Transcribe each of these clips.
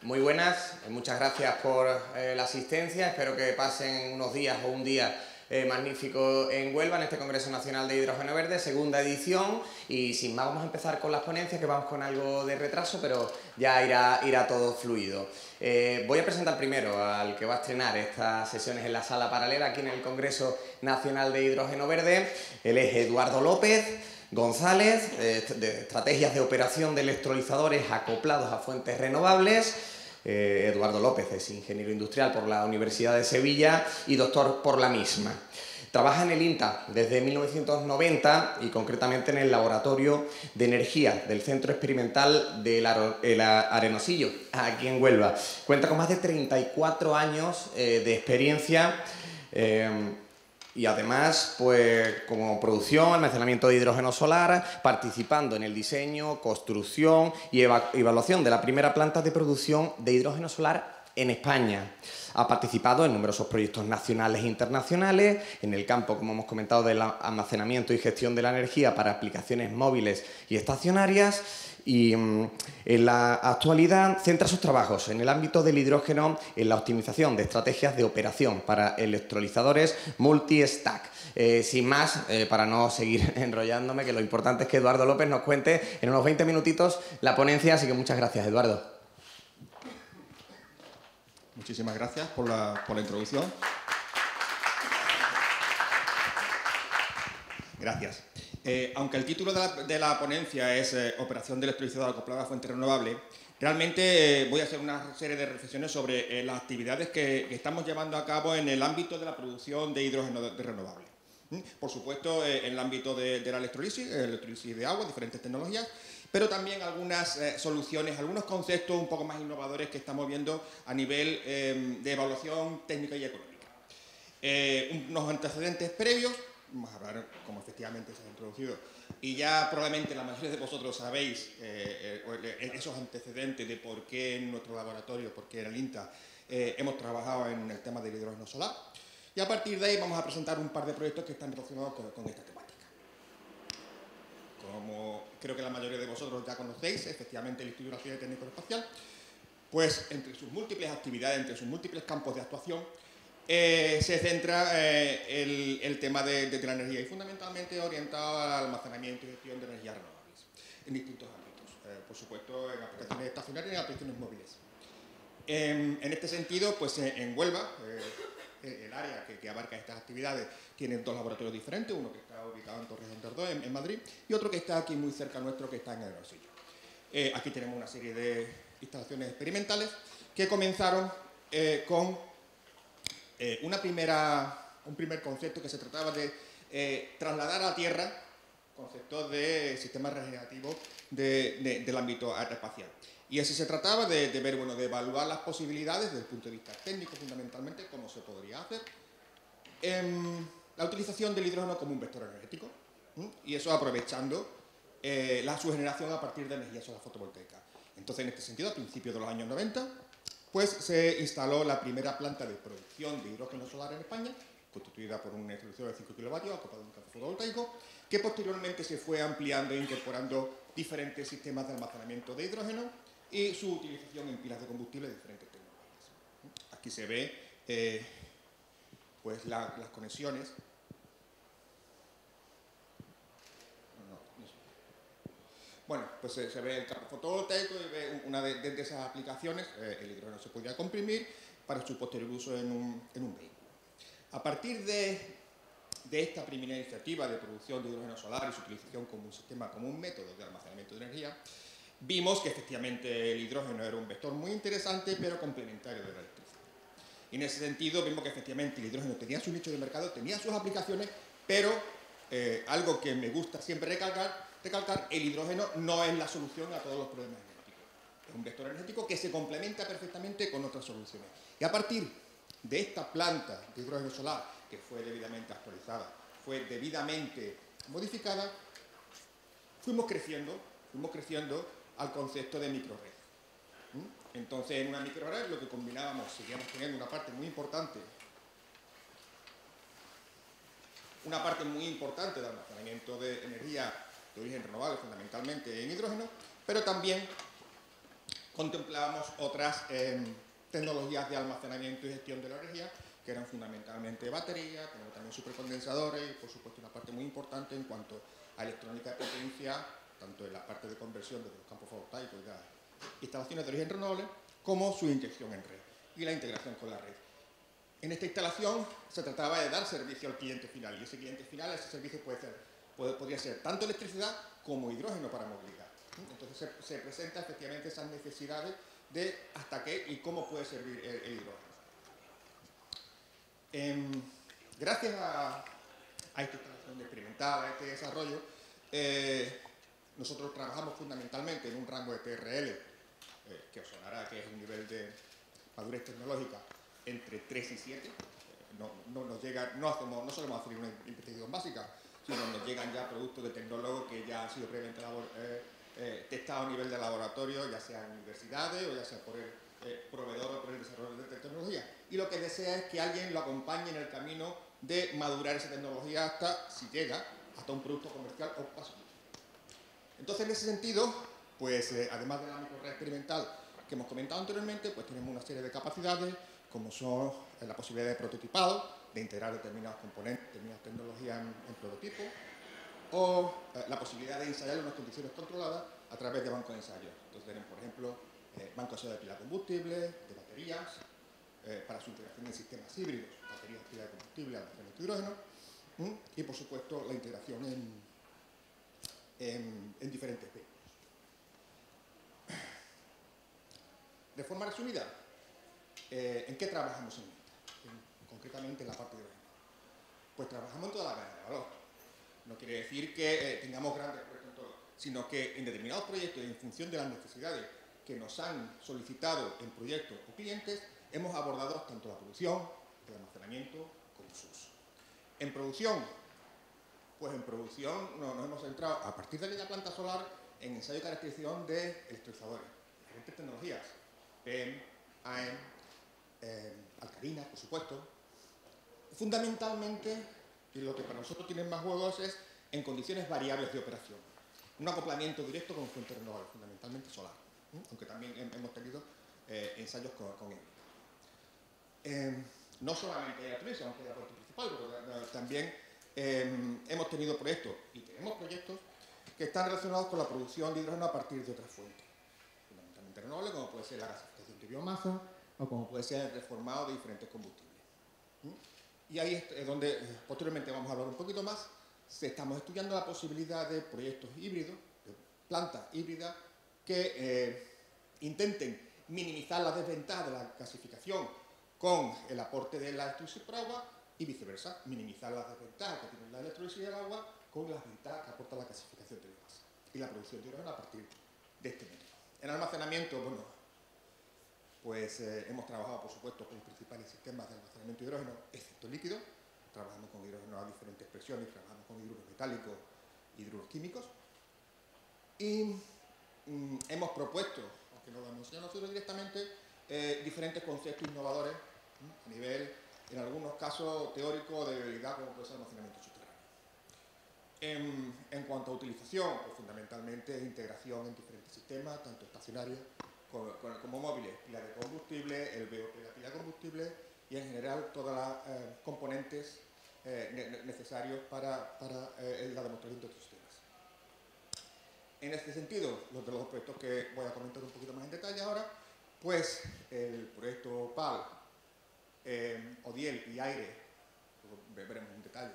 Muy buenas, muchas gracias por la asistencia. Espero que pasen unos días o un día magnífico en Huelva, en este Congreso Nacional de Hidrógeno Verde, segunda edición. Y sin más, vamos a empezar con las ponencias, que vamos con algo de retraso, pero ya irá todo fluido. Voy a presentar primero al que va a estrenar estas sesiones en la sala paralela aquí en el Congreso Nacional de Hidrógeno Verde. Él es Eduardo López González, de Estrategias de Operación de Electrolizadores acoplados a fuentes renovables. Eduardo López es ingeniero industrial por la Universidad de Sevilla y doctor por la misma. Trabaja en el INTA desde 1990 y concretamente en el Laboratorio de Energía del Centro Experimental del Arenosillo, aquí en Huelva. Cuenta con más de 34 años de experiencia y además, pues, como producción, almacenamiento de hidrógeno solar, participando en el diseño, construcción y evaluación de la primera planta de producción de hidrógeno solar en España. Ha participado en numerosos proyectos nacionales e internacionales en el campo, como hemos comentado, del almacenamiento y gestión de la energía para aplicaciones móviles y estacionarias. Y en la actualidad centra sus trabajos en el ámbito del hidrógeno en la optimización de estrategias de operación para electrolizadores multi-stack. Sin más, para no seguir enrollándome, que lo importante es que Eduardo López nos cuente en unos 20 minutitos la ponencia, así que muchas gracias, Eduardo. Muchísimas gracias por la introducción. Gracias. Aunque el título de la ponencia es Operación de electrolizador acoplada a fuentes renovables, realmente voy a hacer una serie de reflexiones sobre las actividades que estamos llevando a cabo en el ámbito de la producción de hidrógeno renovable. Por supuesto, en el ámbito de la electrólisis de agua, diferentes tecnologías, pero también algunas soluciones, algunos conceptos un poco más innovadores que estamos viendo a nivel de evaluación técnica y económica. Unos antecedentes previos. Vamos a hablar cómo efectivamente se ha introducido. Y ya probablemente la mayoría de vosotros sabéis esos antecedentes de por qué en nuestro laboratorio, por qué en el INTA hemos trabajado en el tema del hidrógeno solar. Y a partir de ahí vamos a presentar un par de proyectos que están relacionados con esta temática. Como creo que la mayoría de vosotros ya conocéis, efectivamente el Instituto Nacional Técnico Espacial, pues entre sus múltiples actividades, entre sus múltiples campos de actuación, se centra el tema de la energía y fundamentalmente orientado al almacenamiento y gestión de energías renovables en distintos ámbitos, por supuesto en aplicaciones estacionarias y en aplicaciones móviles. En este sentido, pues en Huelva, el área que abarca estas actividades tiene dos laboratorios diferentes, uno que está ubicado en Torres de Andordó, en Madrid, y otro que está aquí muy cerca nuestro, que está en Arenosillo. Aquí tenemos una serie de instalaciones experimentales que comenzaron con un primer concepto que se trataba de trasladar a la Tierra conceptos de sistemas regenerativos del ámbito aeroespacial. Y así se trataba de ver, bueno, de evaluar las posibilidades desde el punto de vista técnico, fundamentalmente, cómo se podría hacer la utilización del hidrógeno como un vector energético, y eso aprovechando su generación a partir de energía solar fotovoltaica. Entonces, en este sentido, a principios de los años 90, pues se instaló la primera planta de producción de hidrógeno solar en España, constituida por un electrolizador de 5 kilovatios acoplado a un campo fotovoltaico, que posteriormente se fue ampliando e incorporando diferentes sistemas de almacenamiento de hidrógeno y su utilización en pilas de combustible de diferentes tecnologías. Aquí se ve pues las conexiones. Bueno, pues se ve el campo fotovoltaico y ve una de esas aplicaciones, el hidrógeno se podría comprimir para su posterior uso en un vehículo. A partir de esta primera iniciativa de producción de hidrógeno solar y su utilización como un sistema, como un método de almacenamiento de energía, vimos que efectivamente el hidrógeno era un vector muy interesante, pero complementario de la electricidad. Y en ese sentido vimos que efectivamente el hidrógeno tenía su nicho de mercado, tenía sus aplicaciones, pero algo que me gusta siempre recalcar, el hidrógeno no es la solución a todos los problemas energéticos. Es un vector energético que se complementa perfectamente con otras soluciones. Y a partir de esta planta de hidrógeno solar, que fue debidamente actualizada, fue debidamente modificada, fuimos creciendo al concepto de microred. Entonces, en una microred lo que combinábamos, seguíamos teniendo una parte muy importante de almacenamiento de energía de origen renovable, fundamentalmente en hidrógeno, pero también contemplábamos otras tecnologías de almacenamiento y gestión de la energía, que eran fundamentalmente baterías, tenemos también supercondensadores y, por supuesto, una parte muy importante en cuanto a electrónica de potencia, tanto en la parte de conversión desde los campos fotovoltaicos y las instalaciones de origen renovable, como su inyección en red y la integración con la red. En esta instalación se trataba de dar servicio al cliente final, y ese cliente final, ese servicio podría ser tanto electricidad como hidrógeno para movilidad. Entonces se presenta efectivamente esas necesidades de hasta qué y cómo puede servir el hidrógeno. Gracias a esta instalación experimental, a este desarrollo, nosotros trabajamos fundamentalmente en un rango de TRL, que os sonará que es un nivel de madurez tecnológica entre 3 y 7. No solemos hacer una investigación básica, sino nos llegan ya productos de tecnólogos que ya han sido previamente testados a nivel de laboratorio, ya sea en universidades o ya sea por el proveedor o por el desarrollo de tecnología. Y lo que desea es que alguien lo acompañe en el camino de madurar esa tecnología hasta, si llega, hasta un producto comercial o paso. Entonces, en ese sentido, pues además del ámbito experimental que hemos comentado anteriormente, pues tenemos una serie de capacidades, como son la posibilidad de prototipado, de integrar determinados componentes, determinadas tecnologías en prototipo, o la posibilidad de ensayar en unas condiciones controladas a través de bancos de ensayo. Entonces tenemos, por ejemplo, bancos de pila de combustible, de baterías, para su integración en sistemas híbridos, baterías, pila de combustible, almacenamiento de hidrógeno, y por supuesto la integración en diferentes vehículos. De forma resumida, ¿en qué trabajamos en esta? Concretamente en la parte de hidrógeno. Pues trabajamos en toda la cadena de valor. No quiere decir que tengamos grandes proyectos en todo, sino que en determinados proyectos, en función de las necesidades que nos han solicitado en proyectos o clientes, hemos abordado tanto la producción, el almacenamiento, como su uso. En producción, pues en producción nos hemos centrado, a partir de la planta solar, en ensayo y caracterización de electrolizadores, diferentes tecnologías, PEM, AEM, alcalina, por supuesto. Fundamentalmente, y lo que para nosotros tiene más juegos es en condiciones variables de operación. Un acoplamiento directo con fuente renovable, fundamentalmente solar, aunque también hemos tenido ensayos con él. No solamente electricidad, aunque es la fuente principal, pero también hemos tenido proyectos, y tenemos proyectos, que están relacionados con la producción de hidrógeno a partir de otras fuentes, fundamentalmente renovables, como puede ser la gasificación de biomasa, o como puede ser el reformado de diferentes combustibles. Y ahí es donde posteriormente vamos a hablar un poquito más. Estamos estudiando la posibilidad de proyectos híbridos, de plantas híbridas, que intenten minimizar las desventajas de la gasificación con el aporte de la electricidad por agua y viceversa, minimizar las desventajas que tiene la electricidad y el agua con las ventajas que aporta la gasificación de biomasa y la producción de hidrógeno a partir de este método. En almacenamiento, bueno, pues hemos trabajado, por supuesto, con los principales sistemas de almacenamiento de hidrógeno, excepto líquido. Trabajamos con hidrógeno a diferentes presiones, trabajamos con hidruros metálicos y hidruros químicos. Y hemos propuesto, aunque no lo hemos enseñado nosotros directamente, diferentes conceptos innovadores a nivel, en algunos casos, teórico de viabilidad, como puede ser el almacenamiento subterráneo. En cuanto a utilización, pues fundamentalmente integración en diferentes sistemas, tanto estacionarios como móviles, pila de combustible, el BOP de la pila de combustible y en general todos los componentes necesarios para la demostración de estos sistemas. En este sentido, los de los proyectos que voy a comentar un poquito más en detalle ahora, pues el proyecto PAL, ODIEL y AIRE, veremos en detalle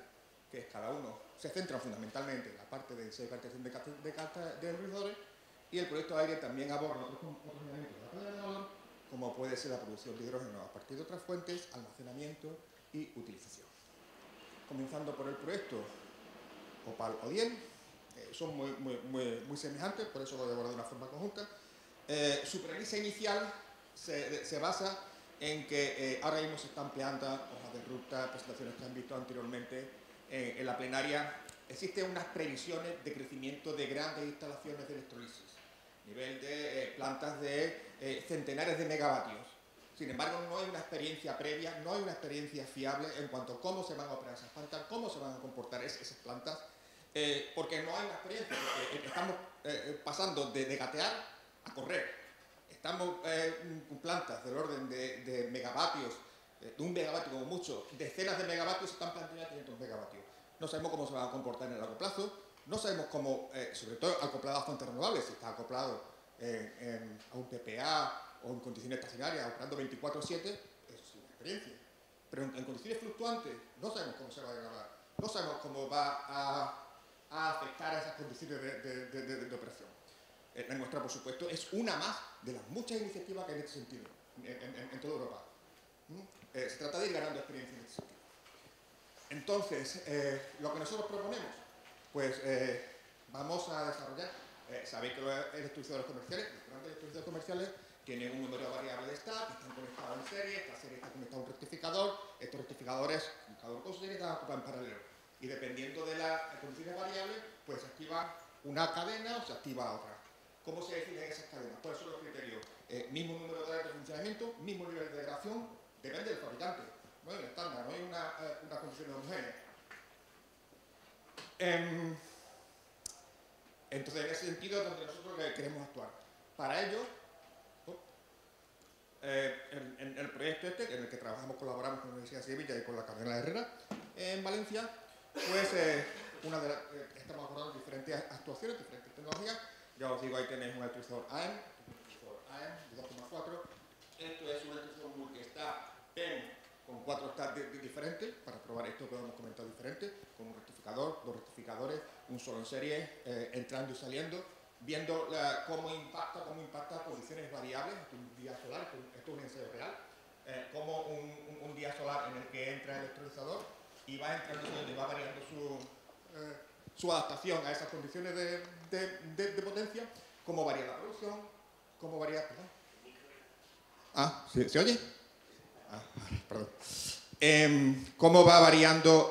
qué es cada uno, se centran fundamentalmente en la parte de caracterización de enriquecedores. Y el proyecto AIRE también aborda otros elementos de la cadena de valor, como puede ser la producción de hidrógeno a partir de otras fuentes, almacenamiento y utilización. Comenzando por el proyecto OPAL-ODIEL, son muy semejantes, por eso lo voy a abordar de una forma conjunta. Su premisa inicial se basa en que ahora mismo se están empleando hojas de ruta, presentaciones que han visto anteriormente en la plenaria. Existen unas previsiones de crecimiento de grandes instalaciones de electrolisis, nivel de plantas de centenares de megavatios. Sin embargo, no hay una experiencia previa, no hay una experiencia fiable en cuanto a cómo se van a operar esas plantas, cómo se van a comportar esas plantas, porque no hay una experiencia, porque estamos pasando de gatear a correr. estamos con plantas del orden de megavatios, de 1 megavatio como mucho, decenas de megavatios están planteadas 500 megavatios. No sabemos cómo se va a comportar en el largo plazo, no sabemos cómo, sobre todo acoplado a fuentes renovables, si está acoplado a un PPA o en condiciones estacionarias, operando 24/7, eso es una experiencia. Pero en condiciones fluctuantes no sabemos cómo se va a degradar, no sabemos cómo va a afectar a esas condiciones de operación. La nuestra, por supuesto, es una más de las muchas iniciativas que hay en este sentido, en toda Europa. Se trata de ir ganando experiencia en este sentido. Entonces, lo que nosotros proponemos, pues vamos a desarrollar, sabéis que los electrolizadores comerciales, los grandes electrolizadores comerciales, tienen un número variable de stack, están conectados en serie, esta serie está conectada a un rectificador, estos rectificadores, cada uno con su serie, están ocupados en paralelo. Y dependiendo de las condiciones variables, pues se activa una cadena o se activa otra. ¿Cómo se definen esas cadenas? ¿Cuáles son los criterios? Mismo número de horas de funcionamiento, mismo nivel de degradación, depende del fabricante. No es el estándar, no hay una condición homogénea. Entonces, en ese sentido es donde nosotros queremos actuar. Para ello, en el proyecto este, en el que colaboramos con la Universidad de Sevilla y con la Cardenal Herrera, en Valencia, pues estamos abordando diferentes actuaciones, diferentes tecnologías. Ya os digo, ahí tenéis un electrolizador AM, de 2,4. Esto es un electrolizador multi-stack PEM con 4 stacks diferentes, para probar esto que hemos comentado diferente, con un rectificador, 2 rectificadores, un solo en serie, entrando y saliendo, viendo cómo impacta condiciones variables, un día solar, esto es un ensayo real, como un día solar en el que entra el electrolizador y va entrando y va variando su adaptación a esas condiciones de potencia, cómo varía la producción, cómo varía... Perdón. ¿Se oye? Perdón. Cómo va variando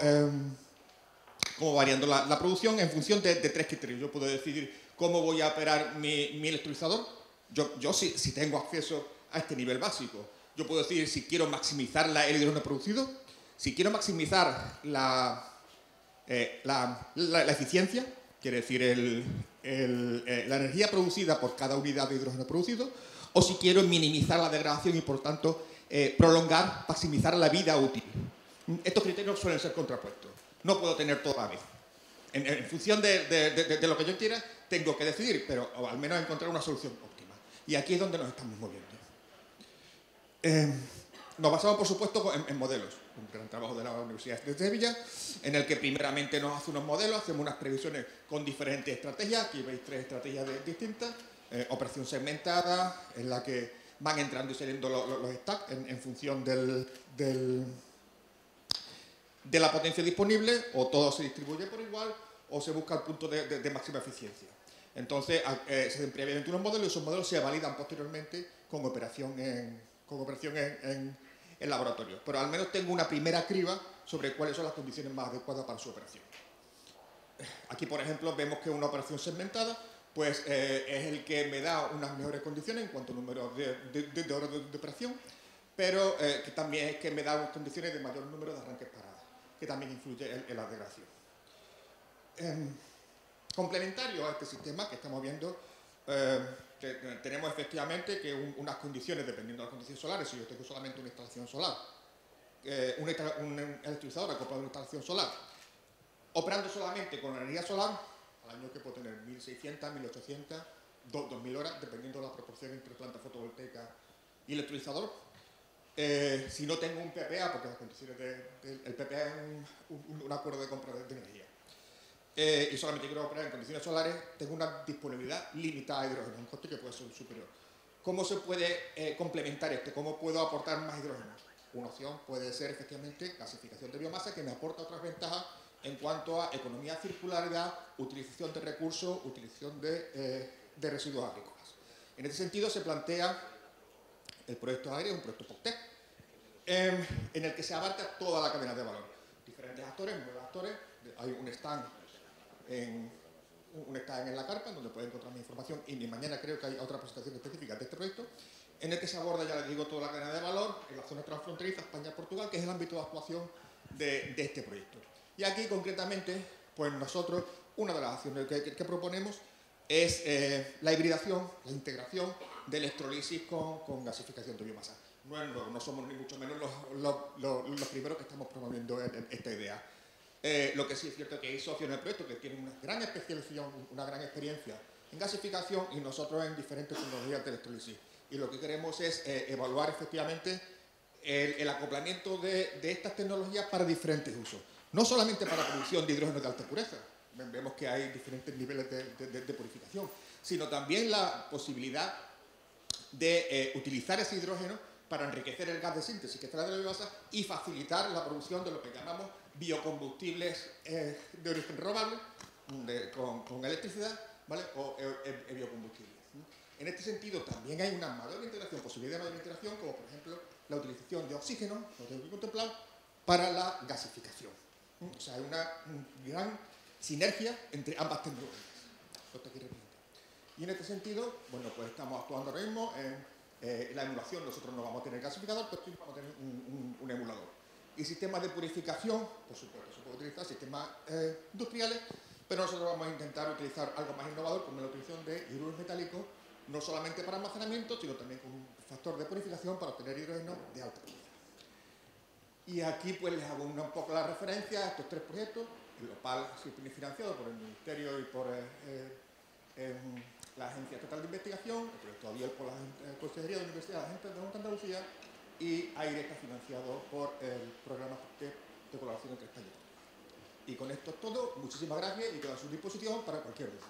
la producción en función de 3 criterios. Yo puedo decidir cómo voy a operar mi electrolizador. Yo si tengo acceso a este nivel básico, yo puedo decidir si quiero maximizar el hidrógeno producido, si quiero maximizar la eficiencia, quiere decir la energía producida por cada unidad de hidrógeno producido, o si quiero minimizar la degradación y, por tanto, prolongar, maximizar la vida útil. Estos criterios suelen ser contrapuestos. No puedo tener todo a la vez. En función de lo que yo quiera, tengo que decidir, pero o al menos encontrar una solución óptima. Y aquí es donde nos estamos moviendo. Nos basamos, por supuesto, en modelos. Un gran trabajo de la Universidad de Sevilla, en el que primeramente nos hace unos modelos, hacemos unas previsiones con diferentes estrategias. Aquí veis 3 estrategias distintas. Operación segmentada, en la que van entrando y saliendo los stacks en función de la potencia disponible, o todo se distribuye por igual, o se busca el punto de máxima eficiencia. Entonces, se hacen previamente unos modelos y esos modelos se validan posteriormente con operación en laboratorio. Pero al menos tengo una primera criba sobre cuáles son las condiciones más adecuadas para su operación. Aquí, por ejemplo, vemos que una operación segmentada pues es el que me da unas mejores condiciones en cuanto a número de horas de operación, pero que también es que me da unas condiciones de mayor número de arranques paradas, que también influye en la degradación. Complementario a este sistema que estamos viendo, tenemos efectivamente que unas condiciones, dependiendo de las condiciones solares, si yo tengo solamente una instalación solar, un electrolizador acoplado a una instalación solar, operando solamente con energía solar, al año que puedo tener 1.600, 1.800, 2.000 horas, dependiendo de la proporción entre planta fotovoltaica y electrolizador. Si no tengo un PPA, porque las condiciones el PPA es un acuerdo de compra de energía, y solamente quiero operar en condiciones solares, tengo una disponibilidad limitada de hidrógeno, un coste que puede ser superior. ¿Cómo se puede complementar esto? ¿Cómo puedo aportar más hidrógeno? Una opción puede ser efectivamente gasificación de biomasa, que me aporta otras ventajas en cuanto a economía, circularidad, utilización de recursos, utilización de residuos agrícolas. En este sentido se plantea el proyecto AGRI, un proyecto POCTEC, en el que se abarca toda la cadena de valor. Diferentes actores, 9 actores, hay un stand en la carpa, donde pueden encontrar más información, y mañana creo que hay otra presentación específica de este proyecto, en el que se aborda, ya les digo, toda la cadena de valor en la zona transfronteriza España-Portugal, que es el ámbito de actuación de este proyecto. Y aquí, concretamente, pues nosotros, una de las acciones que proponemos es la hibridación, la integración de electrolisis con gasificación de biomasa. No es nuevo, no somos ni mucho menos los primeros que estamos promoviendo esta idea. Lo que sí es cierto es que hay socios en el proyecto que tienen una gran especialización, una gran experiencia en gasificación y nosotros en diferentes tecnologías de electrolisis. Y lo que queremos es evaluar efectivamente el acoplamiento de estas tecnologías para diferentes usos. No solamente para la producción de hidrógeno de alta pureza, vemos que hay diferentes niveles de purificación, sino también la posibilidad de utilizar ese hidrógeno para enriquecer el gas de síntesis que extrae de la biomasa y facilitar la producción de lo que llamamos biocombustibles de origen renovable con electricidad, ¿vale? O biocombustibles. En este sentido también hay una mayor integración, posibilidad de mayor integración, como por ejemplo la utilización de oxígeno, lo tengo que contemplar, para la gasificación. O sea, hay una gran sinergia entre ambas tecnologías. Y en este sentido, bueno, pues estamos actuando ahora mismo en la emulación. Nosotros no vamos a tener gasificador, pero sí vamos a tener un emulador. Y sistemas de purificación, por supuesto, se puede utilizar sistemas industriales, pero nosotros vamos a intentar utilizar algo más innovador, como la utilización de hidrógeno metálico, no solamente para almacenamiento, sino también con un factor de purificación para obtener hidrógeno de alta calidad. Y aquí pues les hago un poco la referencia a estos tres proyectos. El OPAL siempre financiado por el Ministerio y por la Agencia Estatal de Investigación, el proyecto ADIEL por la Consejería de Universidades de Andalucía, y AIRE está financiado por el programa de colaboración entre España y Portugal. Y con esto es todo. Muchísimas gracias y quedo a su disposición para cualquier duda.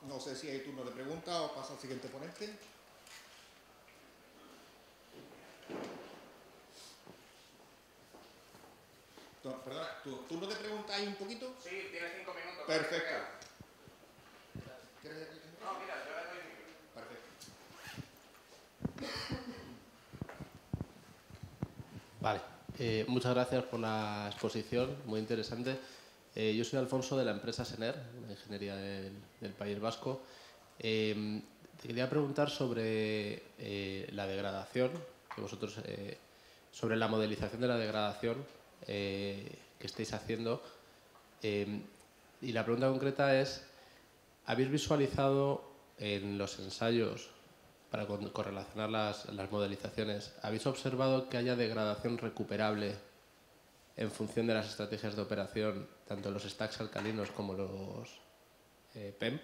No sé si hay turno de preguntas o pasa al siguiente ponente. Perdón, ¿tu turno de preguntas hay un poquito? Sí, tiene 5 minutos. Perfecto. No, mira, yo le doy el micro. Perfecto. Vale, muchas gracias por la exposición, muy interesante. Yo soy Alfonso de la empresa Sener, una ingeniería del País Vasco. Te quería preguntar sobre la degradación, que vosotros, sobre la modelización de la degradación que estáis haciendo. Y la pregunta concreta es, ¿habéis visualizado en los ensayos, para correlacionar las modelizaciones, habéis observado que haya degradación recuperable en función de las estrategias de operación, tanto los stacks alcalinos como los PEM?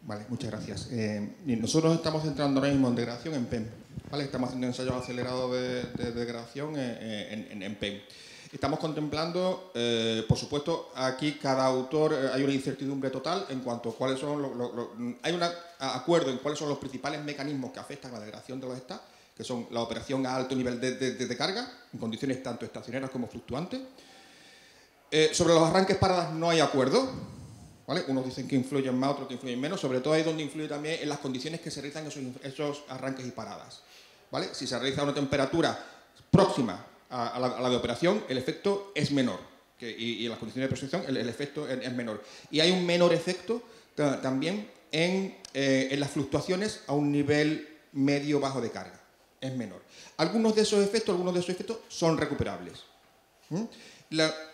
Vale, muchas gracias. Nosotros estamos centrando ahora mismo en degradación en PEM. ¿Vale? Estamos haciendo ensayos acelerados de degradación en PEM. Estamos contemplando, por supuesto, aquí cada autor hay una incertidumbre total en cuanto a cuáles son hay un acuerdo en cuáles son los principales mecanismos que afectan a la degradación de los stacks, que son la operación a alto nivel de carga, en condiciones tanto estacionarias como fluctuantes. Sobre los arranques paradas no hay acuerdo, ¿vale? Unos dicen que influyen más, otros que influyen menos, sobre todo ahí donde influye también en las condiciones que se realizan esos arranques y paradas, ¿vale? Si se realiza a una temperatura próxima a la de operación, el efecto es menor, y en las condiciones de presurización el efecto es menor. Y hay un menor efecto también en las fluctuaciones a un nivel medio-bajo de carga, es menor. Algunos de esos efectos son recuperables.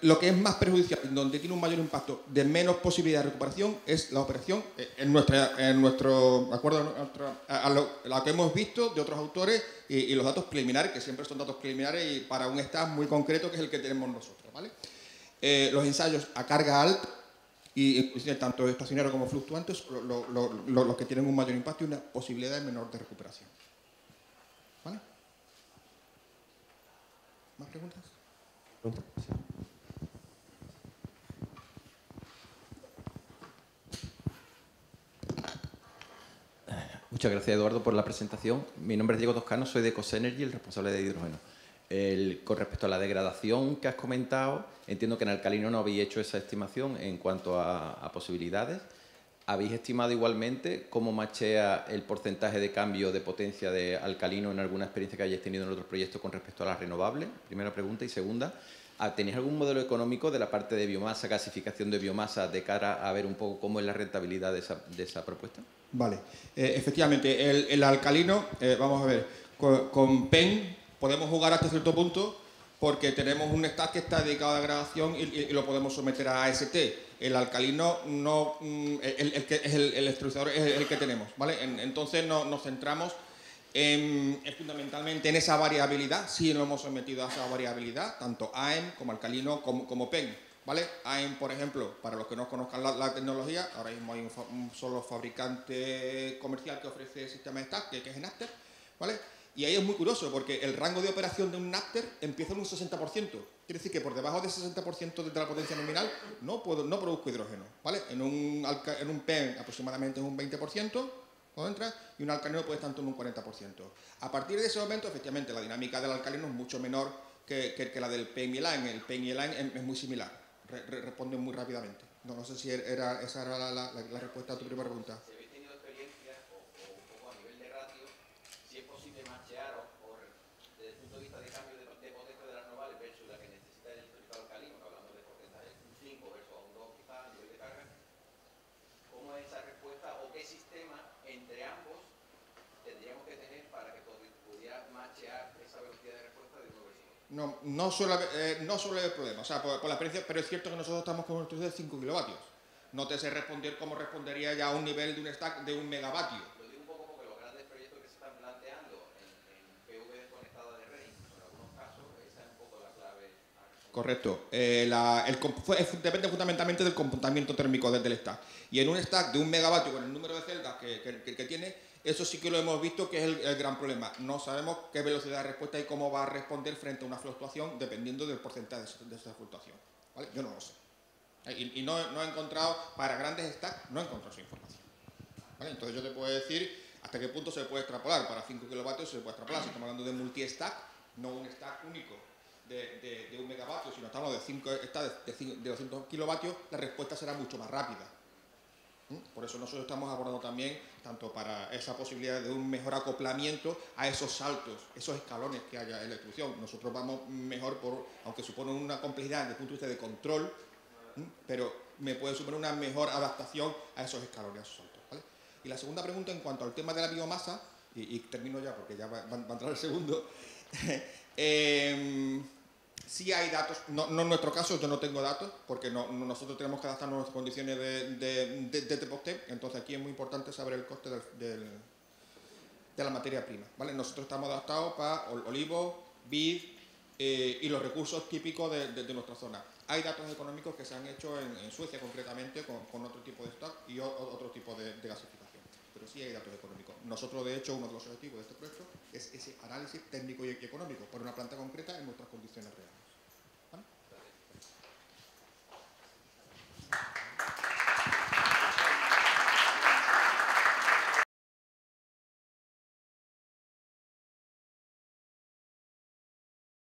Lo que es más perjudicial, donde tiene un mayor impacto de menos posibilidad de recuperación, es la operación, en nuestro acuerdo a lo que hemos visto de otros autores y los datos preliminares, que siempre son datos preliminares y para un stack muy concreto que es el que tenemos nosotros, ¿vale? Los ensayos a carga alta, y tanto estacionarios como fluctuantes, los que tienen un mayor impacto y una posibilidad menor de recuperación. ¿Vale? ¿Más preguntas? Muchas gracias, Eduardo, por la presentación. Mi nombre es Diego Toscano, soy de Ecosenergy, el responsable de hidrógeno. Con respecto a la degradación que has comentado, entiendo que en alcalino no habéis hecho esa estimación en cuanto a posibilidades. ¿Habéis estimado igualmente cómo machea el porcentaje de cambio de potencia de alcalino en alguna experiencia que hayáis tenido en otros proyectos con respecto a las renovables? Primera pregunta. Y segunda, ¿tenéis algún modelo económico de la parte de biomasa, gasificación de biomasa, de cara a ver un poco cómo es la rentabilidad de esa propuesta? Vale. Efectivamente, el alcalino, vamos a ver, con PEN podemos jugar hasta cierto punto porque tenemos un stack que está dedicado a degradación y lo podemos someter a AST. El alcalino no, el extrusador es el que tenemos, ¿vale? Entonces nos centramos fundamentalmente en esa variabilidad. Sí lo hemos sometido a esa variabilidad, tanto AEM como alcalino como PEN, ¿vale? AEM, por ejemplo, para los que no conozcan la tecnología, ahora mismo hay un solo fabricante comercial que ofrece sistema de stack, que es Napter, ¿vale? Y ahí es muy curioso porque el rango de operación de un Napter empieza en un 60%. Quiere decir que por debajo del 60% de la potencia nominal no produzco hidrógeno, ¿vale? En un PEN aproximadamente es un 20%, cuando entra, y un alcalino puede estar en un 40%. A partir de ese momento, efectivamente, la dinámica del alcalino es mucho menor que la del PEN y el AEM. El PEN y el AEM es muy similar, responden muy rápidamente. No sé si esa era la respuesta a tu primera pregunta. No suele haber problema, o sea, por la experiencia, pero es cierto que nosotros estamos con un estudio de 5 kilovatios. No te sé responder cómo respondería ya a un nivel de un stack de 1 megavatio. Lo digo un poco porque los grandes proyectos que se están planteando en PV desconectada de red, en algunos casos, esa es un poco la clave. Correcto. Depende fundamentalmente del comportamiento térmico del stack. Y en un stack de 1 megavatio, con el número de celdas que tiene, eso sí que lo hemos visto que es el gran problema. No sabemos qué velocidad de respuesta y cómo va a responder frente a una fluctuación dependiendo del porcentaje de esa fluctuación, ¿vale? Yo no lo sé. Y no he encontrado, para grandes stacks, no he encontrado esa información, ¿vale? Entonces yo te puedo decir hasta qué punto se puede extrapolar. Para 5 kilovatios se puede extrapolar. Si estamos hablando de multi-stack, no un stack único de 1 megavatio, sino estamos de 5 stacks de 200 kilovatios, la respuesta será mucho más rápida. Por eso nosotros estamos abordando también, tanto para esa posibilidad de un mejor acoplamiento a esos saltos, esos escalones que haya en la electrofusión. Nosotros vamos mejor, aunque supone una complejidad desde el punto de vista de control, pero me puede suponer una mejor adaptación a esos escalones, a esos saltos, ¿vale? Y la segunda pregunta en cuanto al tema de la biomasa, y termino ya porque ya va a entrar el segundo. Sí hay datos, no en nuestro caso, yo no tengo datos, porque nosotros tenemos que adaptarnos a nuestras condiciones de post-TEP, entonces aquí es muy importante saber el coste de la materia prima, ¿vale? Nosotros estamos adaptados para olivo, vid y los recursos típicos de nuestra zona. Hay datos económicos que se han hecho en Suecia concretamente con otro tipo de stock y otro tipo de gasificación, pero sí hay datos económicos. Nosotros, de hecho, uno de los objetivos de este proyecto es ese análisis técnico y económico.